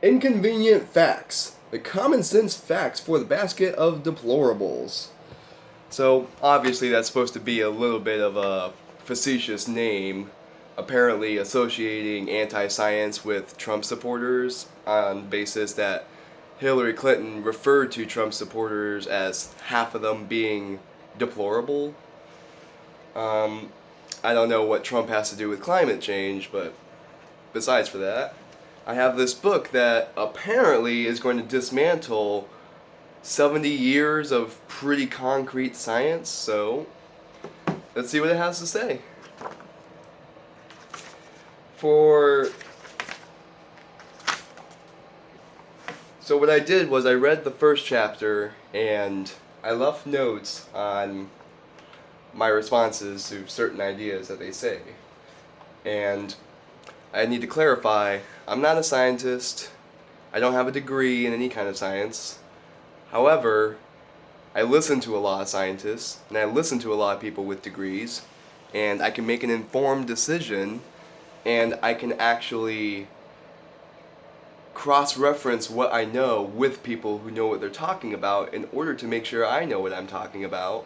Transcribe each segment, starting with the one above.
Inconvenient Facts, the common sense facts for the basket of deplorables. So, obviously, that's supposed to be a little bit of a facetious name, apparently associating anti science with Trump supporters on basis that Hillary Clinton referred to Trump supporters as half of them being deplorable. Um, I don't know what Trump has to do with climate change, but besides for that, I have this book that apparently is going to dismantle 70 years of pretty concrete science, so let's see what it has to say. For So what I did was I read the first chapter and I left notes on my responses to certain ideas that they say. And I need to clarify, I'm not a scientist. I don't have a degree in any kind of science. However, I listen to a lot of scientists, and I listen to a lot of people with degrees, and I can make an informed decision, and I can actually cross-reference what I know with people who know what they're talking about in order to make sure I know what I'm talking about.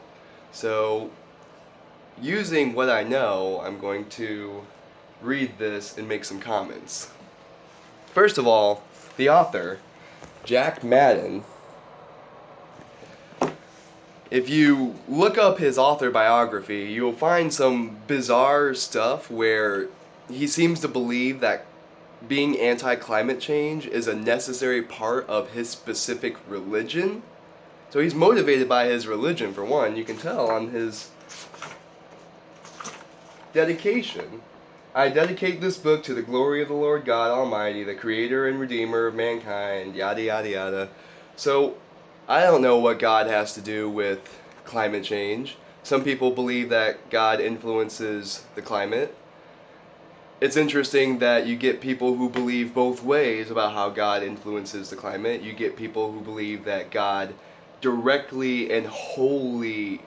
So, using what I know, I'm going to read this and make some comments. First of all, the author, Jack Madden. If you look up his author biography, you'll find some bizarre stuff where he seems to believe that being anti-climate change is a necessary part of his specific religion. So he's motivated by his religion, for one. You can tell on his dedication. I dedicate this book to the glory of the Lord God Almighty, the creator and redeemer of mankind, yada yada yada. So, I don't know what God has to do with climate change. Some people believe that God influences the climate. It's interesting that you get people who believe both ways about how God influences the climate. You get people who believe that God directly and wholly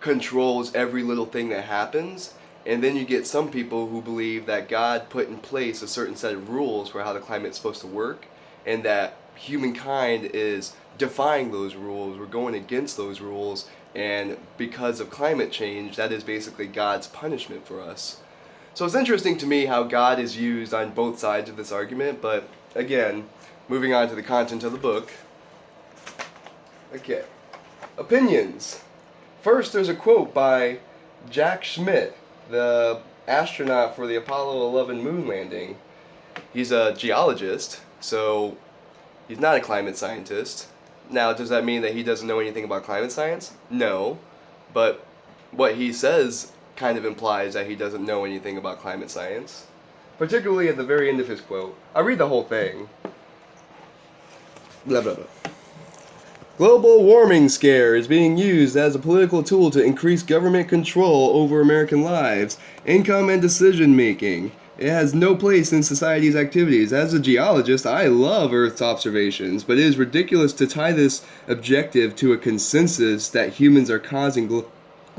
controls every little thing that happens. And then you get some people who believe that God put in place a certain set of rules for how the climate's supposed to work, and that humankind is defying those rules, we're going against those rules, and because of climate change, that is basically God's punishment for us. So it's interesting to me how God is used on both sides of this argument, but again, moving on to the content of the book. Okay. Opinions. First, there's a quote by Jack Schmidt, the astronaut for the Apollo 11 moon landing. He's a geologist, so he's not a climate scientist. Now, does that mean that he doesn't know anything about climate science? No. But what he says kind of implies that he doesn't know anything about climate science. Particularly at the very end of his quote. I'll read the whole thing. Blah, blah, blah. Global warming scare is being used as a political tool to increase government control over American lives, income, and decision making. It has no place in society's activities. As a geologist, I love Earth's observations, but it is ridiculous to tie this objective to a consensus that humans are causing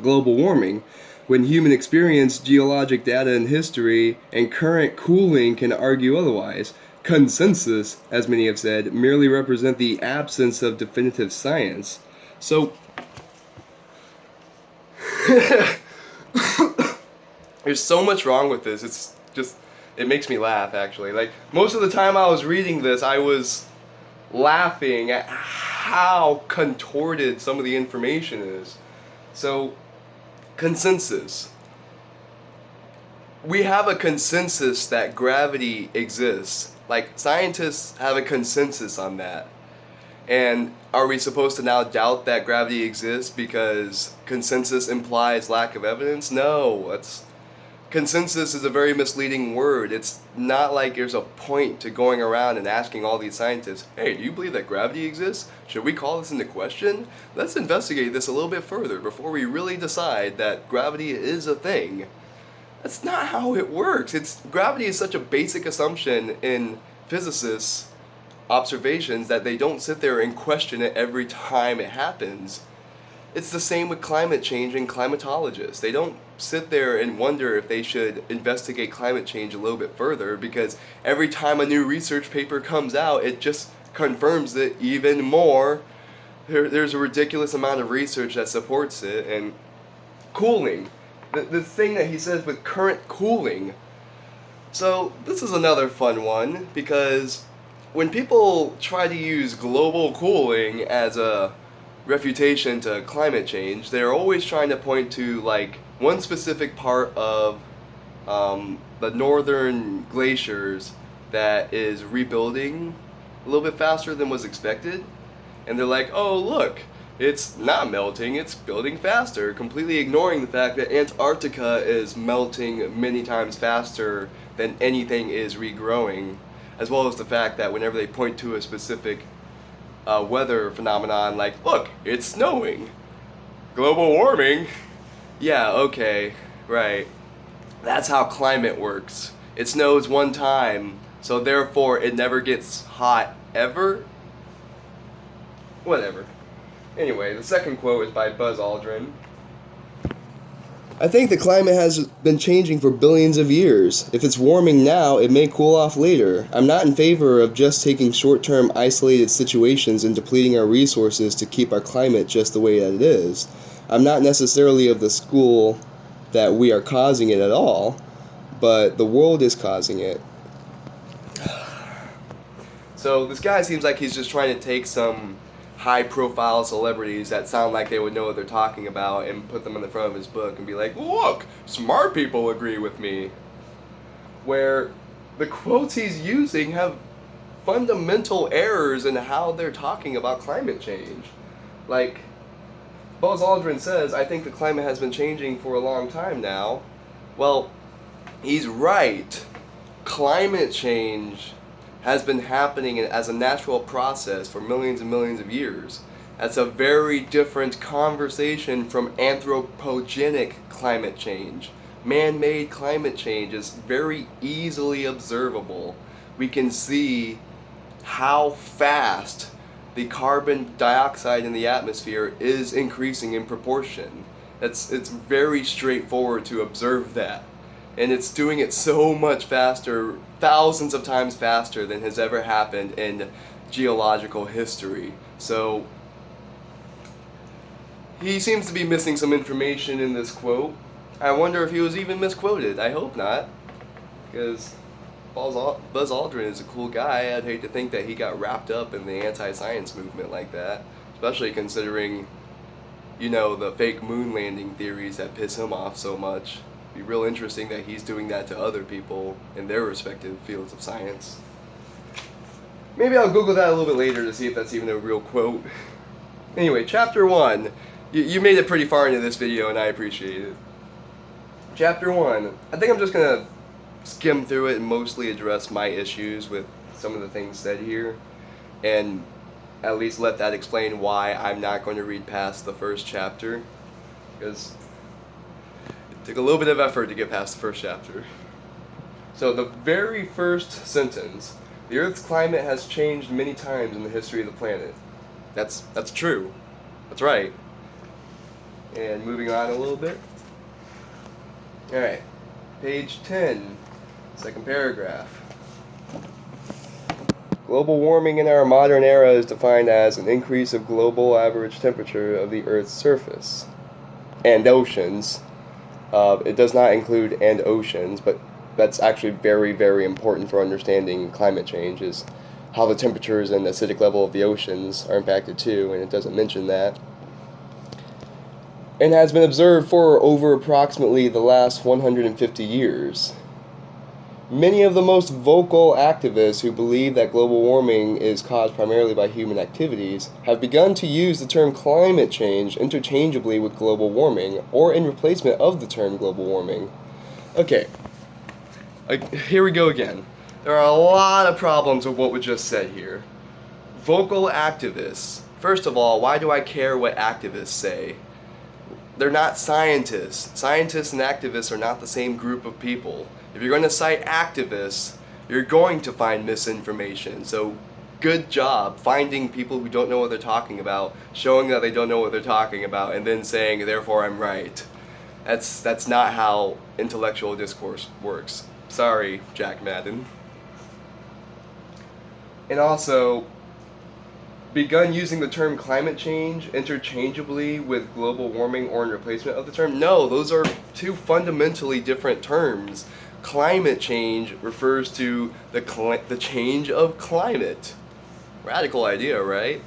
global warming, when human experience, geologic data and history, and current cooling can argue otherwise. Consensus, as many have said, merely represent the absence of definitive science. So, there's so much wrong with this. It's just, it makes me laugh, actually. Like, most of the time I was reading this, I was laughing at how contorted some of the information is. So, consensus. We have a consensus that gravity exists. Like, scientists have a consensus on that. And are we supposed to now doubt that gravity exists because consensus implies lack of evidence? No, consensus is a very misleading word. It's not like there's a point to going around and asking all these scientists, hey, do you believe that gravity exists? Should we call this into question? Let's investigate this a little bit further before we really decide that gravity is a thing. That's not how it works. Gravity is such a basic assumption in physicists' observations that they don't sit there and question it every time it happens. It's the same with climate change and climatologists. They don't sit there and wonder if they should investigate climate change a little bit further, because every time a new research paper comes out, it just confirms it even more. There's a ridiculous amount of research that supports it. And cooling, the thing that he says with current cooling. So this is another fun one, because when people try to use global cooling as a refutation to climate change, they're always trying to point to like one specific part of the northern glaciers that is rebuilding a little bit faster than was expected. And they're like, oh look, it's not melting, it's building faster, completely ignoring the fact that Antarctica is melting many times faster than anything is regrowing, as well as the fact that whenever they point to a specific weather phenomenon, like, look, it's snowing, global warming, yeah, okay, right, that's how climate works. It snows one time, so therefore it never gets hot ever? Whatever. Anyway, the second quote is by Buzz Aldrin. I think the climate has been changing for billions of years. If it's warming now, it may cool off later. I'm not in favor of just taking short-term isolated situations and depleting our resources to keep our climate just the way that it is. I'm not necessarily of the school that we are causing it at all, but the world is causing it. So this guy seems like he's just trying to take some high-profile celebrities that sound like they would know what they're talking about and put them in the front of his book and be like, look, smart people agree with me. Where the quotes he's using have fundamental errors in how they're talking about climate change. Like, Buzz Aldrin says, I think the climate has been changing for a long time now. Well, he's right. Climate change has been happening as a natural process for millions and millions of years. That's a very different conversation from anthropogenic climate change. Man-made climate change is very easily observable. We can see how fast the carbon dioxide in the atmosphere is increasing in proportion. It's very straightforward to observe that. And it's doing it so much faster, thousands of times faster than has ever happened in geological history. So he seems to be missing some information in this quote. I wonder if he was even misquoted. I hope not, because Buzz Aldrin is a cool guy. I'd hate to think that he got wrapped up in the anti-science movement like that, especially considering, you know, the fake moon landing theories that piss him off so much. It'd be real interesting that he's doing that to other people in their respective fields of science. Maybe I'll Google that a little bit later to see if that's even a real quote. Anyway, chapter 1. You made it pretty far into this video and I appreciate it. Chapter 1. I think I'm just going to skim through it and mostly address my issues with some of the things said here, and at least let that explain why I'm not going to read past the first chapter, because it took a little bit of effort to get past the first chapter. So the very first sentence, the Earth's climate has changed many times in the history of the planet. That's true. That's right. And moving on a little bit. Alright, page 10, second paragraph. Global warming in our modern era is defined as an increase of global average temperature of the Earth's surface and oceans. It does not include and oceans, but that's actually very, very important for understanding climate change, is how the temperatures and acidic level of the oceans are impacted too, and it doesn't mention that. And has been observed for over approximately the last 150 years. Many of the most vocal activists who believe that global warming is caused primarily by human activities have begun to use the term climate change interchangeably with global warming, or in replacement of the term global warming. Okay, here we go again. There are a lot of problems with what was just said here. Vocal activists. First of all, why do I care what activists say? They're not scientists. Scientists and activists are not the same group of people. If you're going to cite activists, you're going to find misinformation. So good job finding people who don't know what they're talking about, showing that they don't know what they're talking about, and then saying, therefore I'm right. That's not how intellectual discourse works. Sorry, Jack Madden. And also, begun using the term climate change interchangeably with global warming or in replacement of the term. No, those are two fundamentally different terms. Climate change refers to the change of climate. Radical idea, right?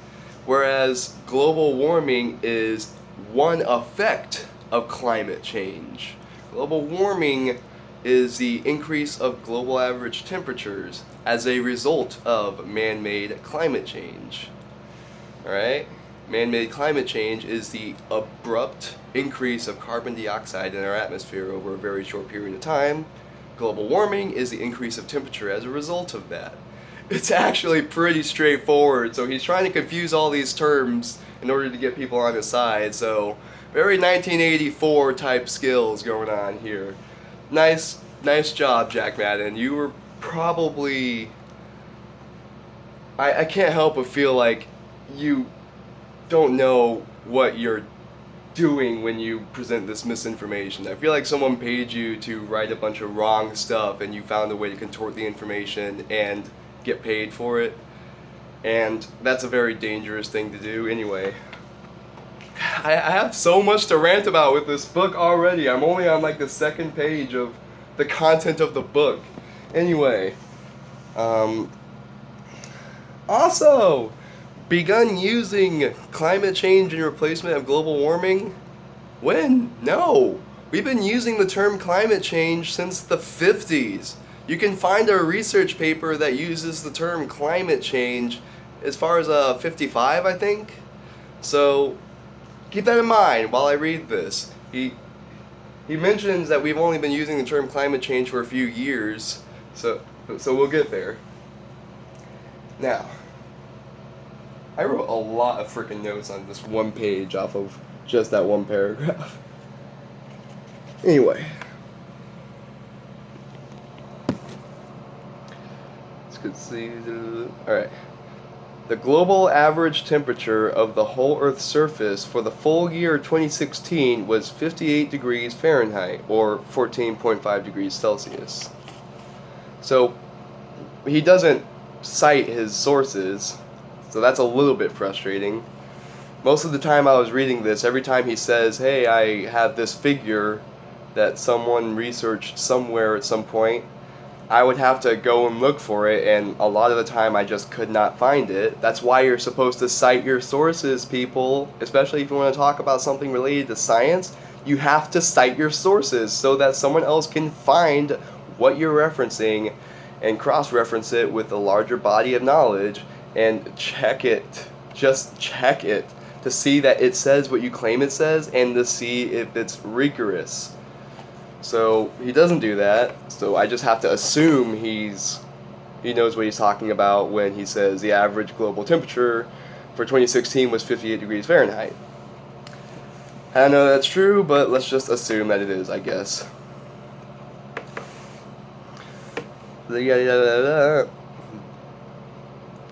Whereas global warming is one effect of climate change. Global warming is the increase of global average temperatures as a result of man-made climate change. Alright? Man-made climate change is the abrupt increase of carbon dioxide in our atmosphere over a very short period of time. Global warming is the increase of temperature as a result of that. It's actually pretty straightforward, so he's trying to confuse all these terms in order to get people on his side, so very 1984 type skills going on here. Nice job, Jack Madden. You were probably... I can't help but feel like you don't know what you're doing when you present this misinformation. I feel like someone paid you to write a bunch of wrong stuff and you found a way to contort the information and get paid for it. And that's a very dangerous thing to do anyway. I have so much to rant about with this book already. I'm only on like the second page of the content of the book. Anyway, also, begun using climate change in replacement of global warming? When? No. We've been using the term climate change since the 50s. You can find a research paper that uses the term climate change as far as 55, I think. So keep that in mind while I read this. He mentions that we've only been using the term climate change for a few years, so we'll get there. Now, I wrote a lot of freaking notes on this one page off of just that one paragraph. Anyway. Let's get see. Alright. The global average temperature of the whole Earth's surface for the full year 2016 was 58 degrees Fahrenheit, or 14.5 degrees Celsius. So, he doesn't cite his sources, so that's a little bit frustrating. Most of the time I was reading this, every time he says, hey, I have this figure that someone researched somewhere at some point, I would have to go and look for it, and a lot of the time I just could not find it. That's why you're supposed to cite your sources, people. Especially if you want to talk about something related to science, you have to cite your sources so that someone else can find what you're referencing and cross-reference it with a larger body of knowledge and check it. Just check it to see that it says what you claim it says and to see if it's rigorous. So he doesn't do that, so I just have to assume he knows what he's talking about when he says the average global temperature for 2016 was 58 degrees Fahrenheit. I don't know that's true, but let's just assume that it is, I guess.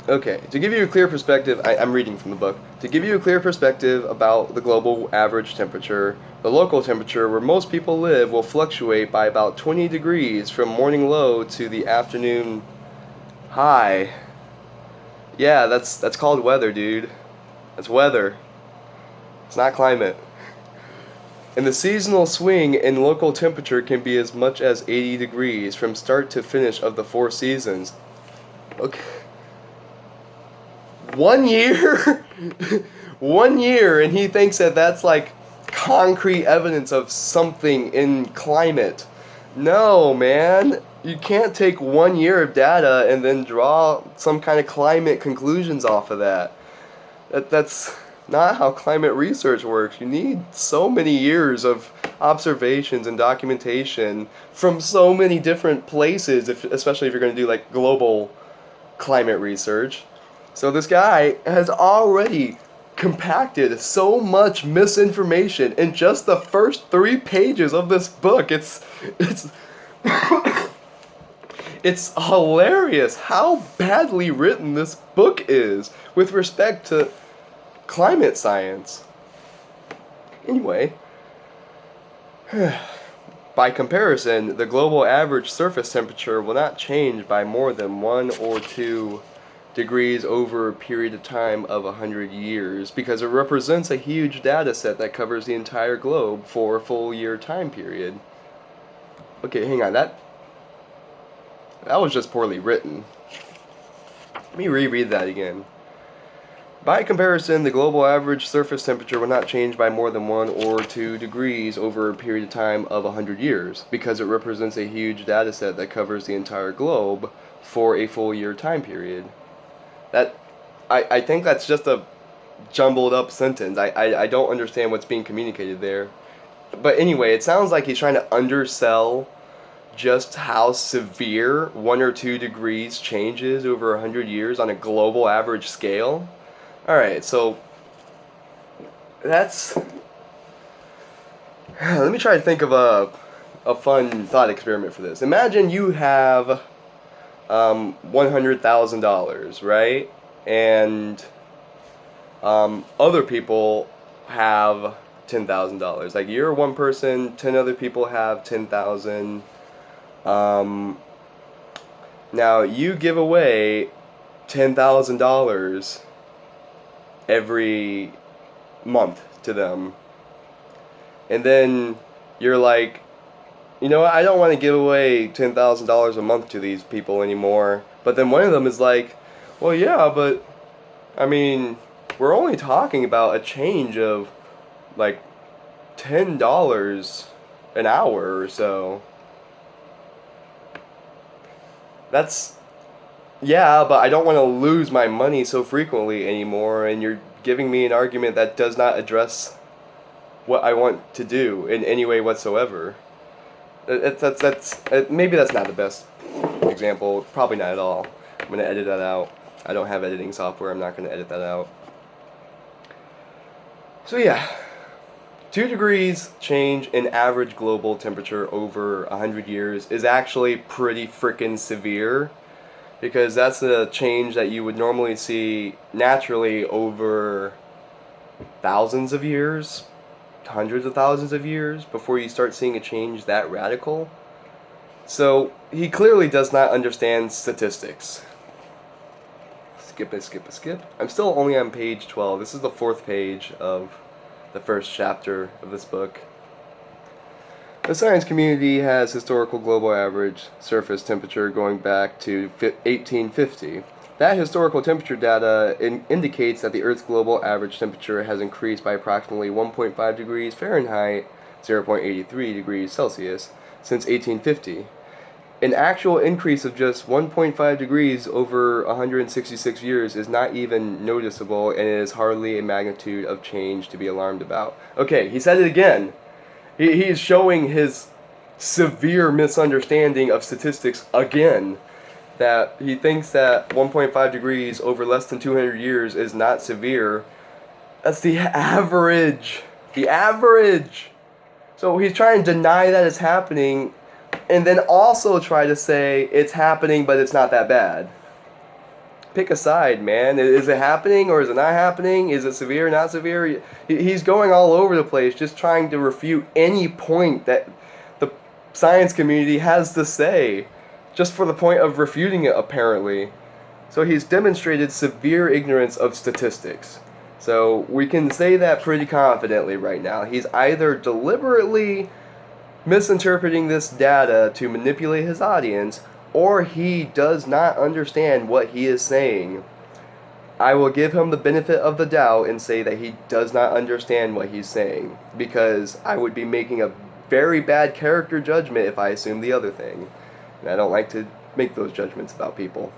Okay, to give you a clear perspective, I'm reading from the book. To give you a clear perspective about the global average temperature, the local temperature where most people live will fluctuate by about 20 degrees from morning low to the afternoon high. Yeah, that's called weather, dude. That's weather. It's not climate. And the seasonal swing in local temperature can be as much as 80 degrees from start to finish of the 4 seasons. Okay. 1 year? 1 year, and he thinks that that's like concrete evidence of something in climate. No, man. You can't take 1 year of data and then draw some kind of climate conclusions off of that. That's not how climate research works. You need so many years of observations and documentation from so many different places, especially if you're going to do like global climate research. So this guy has already compacted so much misinformation in just the first 3 pages of this book. It's it's hilarious how badly written this book is with respect to climate science. Anyway, By comparison, the global average surface temperature will not change by more than 1 or 2 degrees over a period of time of 100 years because it represents a huge data set that covers the entire globe for a full year time period. Okay, hang on, that was just poorly written. Let me reread that again. By comparison, the global average surface temperature will not change by more than 1 or 2 degrees over a period of time of 100 years, because it represents a huge data set that covers the entire globe for a full year time period. I think that's just a jumbled up sentence. I don't understand what's being communicated there. But anyway, it sounds like he's trying to undersell just how severe 1 or 2 degrees changes over 100 years on a global average scale. Alright, so that's... Let me try to think of a fun thought experiment for this. Imagine you have $100,000, right? And other people have $10,000. Like, you're one person, 10 other people have 10,000. Now you give away $10,000 every month to them, and then you're like, you know what, I don't want to give away $10,000 a month to these people anymore. But then one of them is like, well, yeah, but I mean, we're only talking about a change of like $10 an hour or so. That's, yeah, but I don't want to lose my money so frequently anymore, and you're giving me an argument that does not address what I want to do in any way whatsoever. Maybe that's not the best example. Probably not at all. I'm going to edit that out. I don't have editing software. I'm not going to edit that out. So yeah, 2 degrees change in average global temperature over 100 years is actually pretty freaking severe, because that's a change that you would normally see naturally over thousands of years, hundreds of thousands of years, before you start seeing a change that radical. So he clearly does not understand statistics. Skip. I'm still only on page 12. This is the 4th page of the first chapter of this book. The science community has historical global average surface temperature going back to 1850. That historical temperature data indicates that the Earth's global average temperature has increased by approximately 1.5 degrees Fahrenheit, 0.83 degrees Celsius, since 1850. An actual increase of just 1.5 degrees over 166 years is not even noticeable, and it is hardly a magnitude of change to be alarmed about. Okay, he said it again. He's showing his severe misunderstanding of statistics again. That he thinks that 1.5 degrees over less than 200 years is not severe. That's the average. The average. So he's trying to deny that it's happening, and then also try to say it's happening but it's not that bad. Pick a side, man. Is it happening or is it not happening? Is it severe or not severe? He's going all over the place just trying to refute any point that the science community has to say, just for the point of refuting it, apparently. So he's demonstrated severe ignorance of statistics. So we can say that pretty confidently right now. He's either deliberately misinterpreting this data to manipulate his audience, or he does not understand what he is saying. I will give him the benefit of the doubt and say that he does not understand what he's saying, because I would be making a very bad character judgment if I assumed the other thing. And I don't like to make those judgments about people.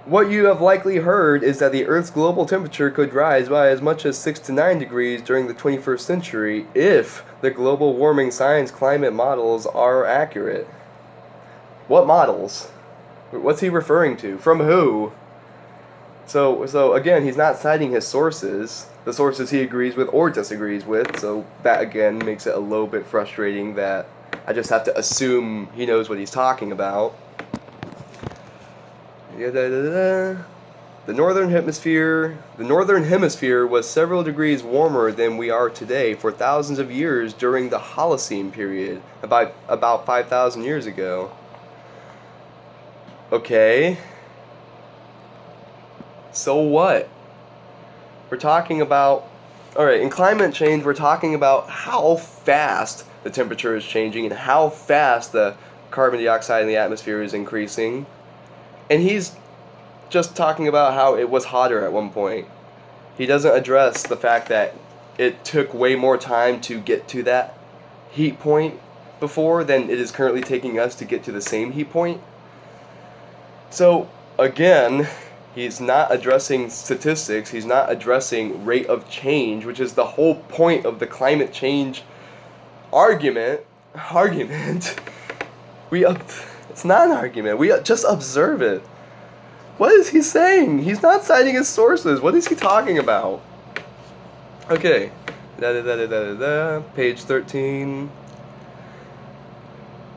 What you have likely heard is that the Earth's global temperature could rise by as much as 6 to 9 degrees during the 21st century if the global warming science climate models are accurate. What models? What's he referring to? From who? So again, he's not citing his sources, the sources he agrees with or disagrees with, so that again makes it a little bit frustrating that I just have to assume he knows what he's talking about. The northern hemisphere was several degrees warmer than we are today for thousands of years during the Holocene period, about 5,000 years ago. Okay. So what? We're talking about, alright, in climate change, we're talking about how fast the temperature is changing and how fast the carbon dioxide in the atmosphere is increasing. And he's just talking about how it was hotter at one point. He doesn't address the fact that it took way more time to get to that heat point before than it is currently taking us to get to the same heat point. So, again, he's not addressing statistics, he's not addressing rate of change, which is the whole point of the climate change argument. It's not an argument, we just observe it. What is he saying? He's not citing his sources. What is he talking about? Okay. Page 13.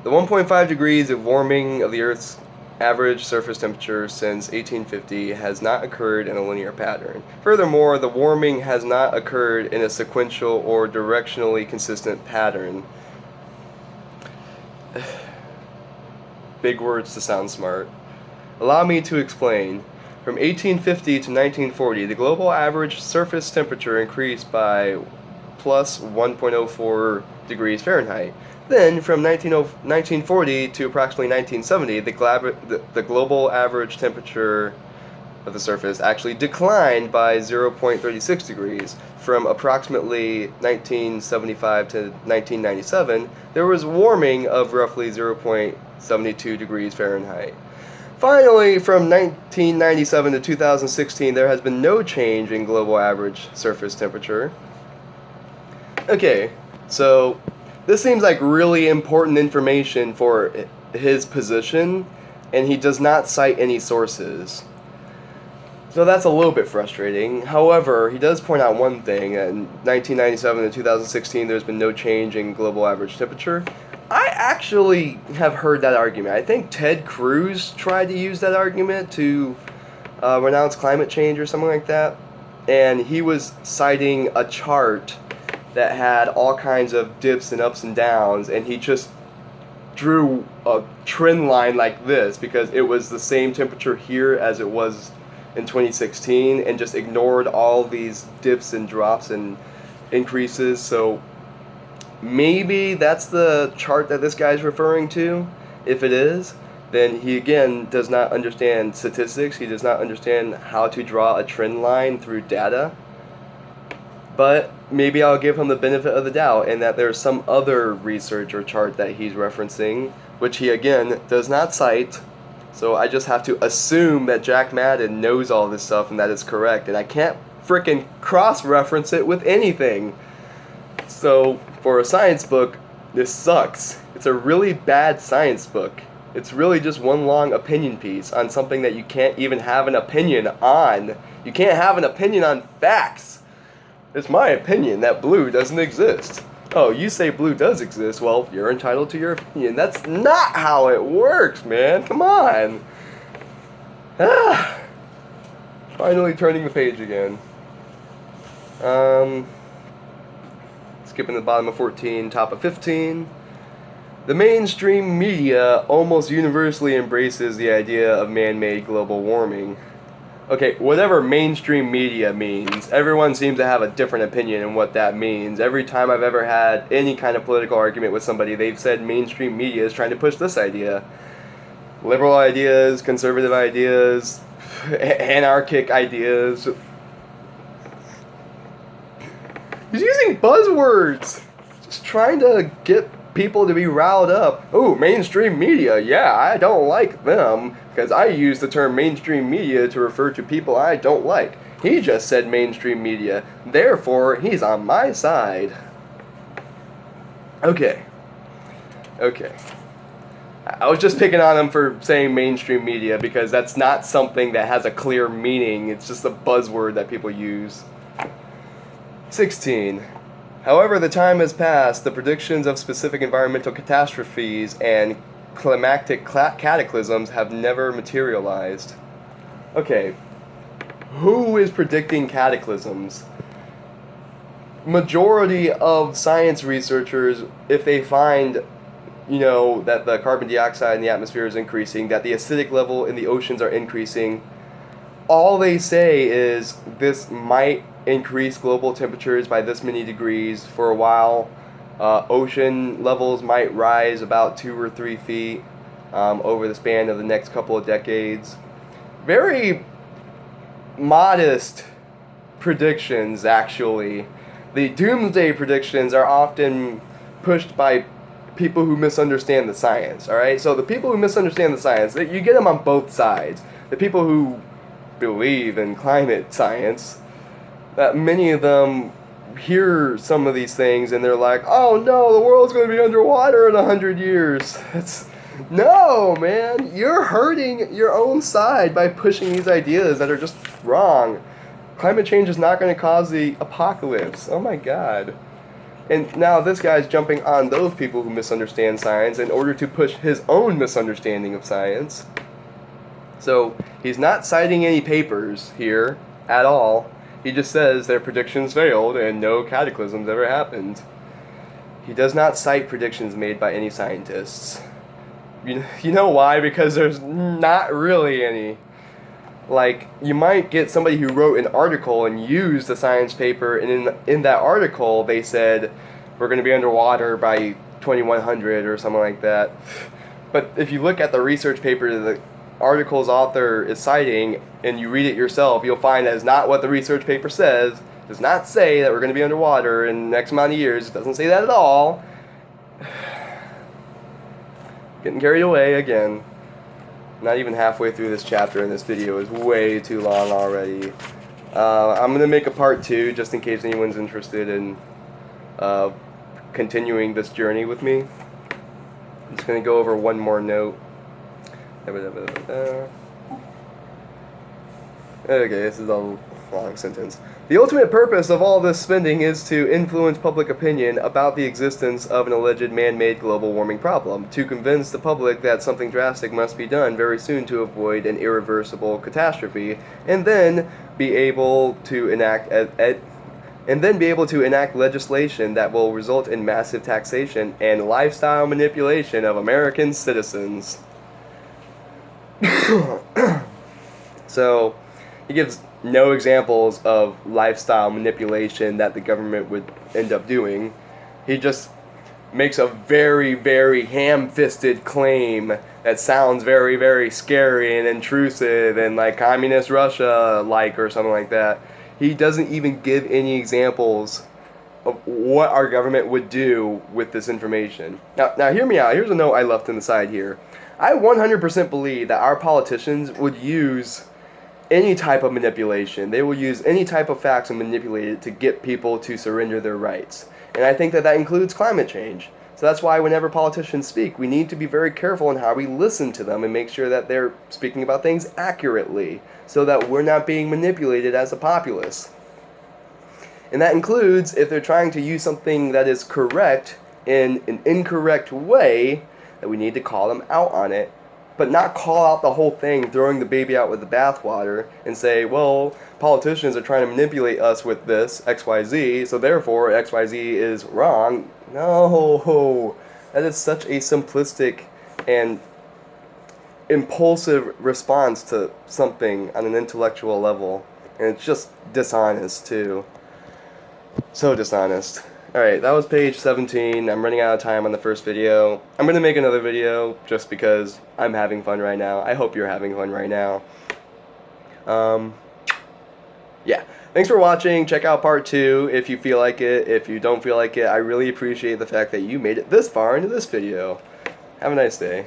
The 1.5 degrees of warming of the Earth's average surface temperature since 1850 has not occurred in a linear pattern. Furthermore, the warming has not occurred in a sequential or directionally consistent pattern. Big words to sound smart. Allow me to explain. From 1850 to 1940, the global average surface temperature increased by plus 1.04 degrees Fahrenheit. Then, from 1940 to approximately 1970, the global average temperature of the surface actually declined by 0.36 degrees. From approximately 1975 to 1997, there was warming of roughly 0.72 degrees Fahrenheit. Finally, from 1997 to 2016, there has been no change in global average surface temperature. Okay, so this seems like really important information for his position, and he does not cite any sources. So that's a little bit frustrating. However, he does point out one thing. In 1997 to 2016, there's been no change in global average temperature. I actually have heard that argument. I think Ted Cruz tried to use that argument to renounce climate change or something like that. And he was citing a chart that had all kinds of dips and ups and downs, and he just drew a trend line like this because it was the same temperature here as it was in 2016 and just ignored all these dips and drops and increases. So maybe that's the chart that this guy's referring to. If it is, then he again does not understand statistics. He does not understand how to draw a trend line through data. But maybe I'll give him the benefit of the doubt and that there's some other research or chart that he's referencing, which he again does not cite. So I just have to assume that Jack Madden knows all this stuff and that it's correct, and I can't frickin' cross-reference it with anything. So for a science book, this sucks. It's a really bad science book. It's really just one long opinion piece on something that you can't even have an opinion on. You can't have an opinion on facts. It's my opinion that blue doesn't exist. Oh, you say blue does exist, well, you're entitled to your opinion. That's not how it works, man. Come on. Finally turning the page again. Skipping the bottom of 14, top of 15. The mainstream media almost universally embraces the idea of man-made global warming. Okay, whatever mainstream media means, everyone seems to have a different opinion on what that means. Every time I've ever had any kind of political argument with somebody, they've said mainstream media is trying to push this idea. Liberal ideas, conservative ideas, anarchic ideas. He's using buzzwords! Just trying to get people to be riled up. Oh, mainstream media, yeah, I don't like them, because I use the term mainstream media to refer to people I don't like. He just said mainstream media, therefore he's on my side. Okay. I was just picking on him for saying mainstream media because that's not something that has a clear meaning, it's just a buzzword that people use. 16. However, the time has passed, the predictions of specific environmental catastrophes and climatic cataclysms have never materialized. Okay, who is predicting cataclysms? Majority of science researchers, if they find, that the carbon dioxide in the atmosphere is increasing, that the acidic level in the oceans are increasing, all they say is this might increase global temperatures by this many degrees for a while. Ocean levels might rise about 2 or 3 feet over the span of the next couple of decades. Very modest predictions, actually. The doomsday predictions are often pushed by people who misunderstand the science, alright? So the people who misunderstand the science, you get them on both sides. The people who believe in climate science, many of them hear some of these things and they're like, oh no, the world's going to be underwater in 100 years. No, man, you're hurting your own side by pushing these ideas that are just wrong. Climate change is not going to cause the apocalypse. Oh my god. And now this guy's jumping on those people who misunderstand science in order to push his own misunderstanding of science. So he's not citing any papers here at all. He just says their predictions failed and no cataclysms ever happened. He does not cite predictions made by any scientists. You know why? Because there's not really any. Like, you might get somebody who wrote an article and used the science paper, and in that article they said we're going to be underwater by 2100 or something like that. But if you look at the research paper that the article's author is citing and you read it yourself, you'll find that is not what the research paper says. It does not say that we're going to be underwater in the next amount of years. It doesn't say that at all. Getting carried away again. Not even halfway through this chapter, and this video is way too long already. I'm going to make a part 2 just in case anyone's interested in continuing this journey with me. I'm just going to go over one more note. Okay, this is a long sentence. The ultimate purpose of all this spending is to influence public opinion about the existence of an alleged man-made global warming problem, to convince the public that something drastic must be done very soon to avoid an irreversible catastrophe, and then be able to enact legislation that will result in massive taxation and lifestyle manipulation of American citizens. So, he gives no examples of lifestyle manipulation that the government would end up doing. He just makes a very, very ham-fisted claim that sounds very, very scary and intrusive and like communist Russia-like or something like that. He doesn't even give any examples of what our government would do with this information. Now hear me out. Here's a note I left on the side here. I 100% believe that our politicians would use any type of manipulation. They will use any type of facts and manipulate it to get people to surrender their rights. And I think that that includes climate change. So that's why whenever politicians speak, we need to be very careful in how we listen to them and make sure that they're speaking about things accurately so that we're not being manipulated as a populace. And that includes if they're trying to use something that is correct in an incorrect way, that we need to call them out on it, but not call out the whole thing, throwing the baby out with the bathwater, and say, well, politicians are trying to manipulate us with this, XYZ, so therefore XYZ is wrong. No, that is such a simplistic and impulsive response to something on an intellectual level, and it's just dishonest too. So dishonest. Alright, that was page 17. I'm running out of time on the first video. I'm going to make another video just because I'm having fun right now. I hope you're having fun right now. Yeah. Thanks for watching. Check out part 2 if you feel like it. If you don't feel like it, I really appreciate the fact that you made it this far into this video. Have a nice day.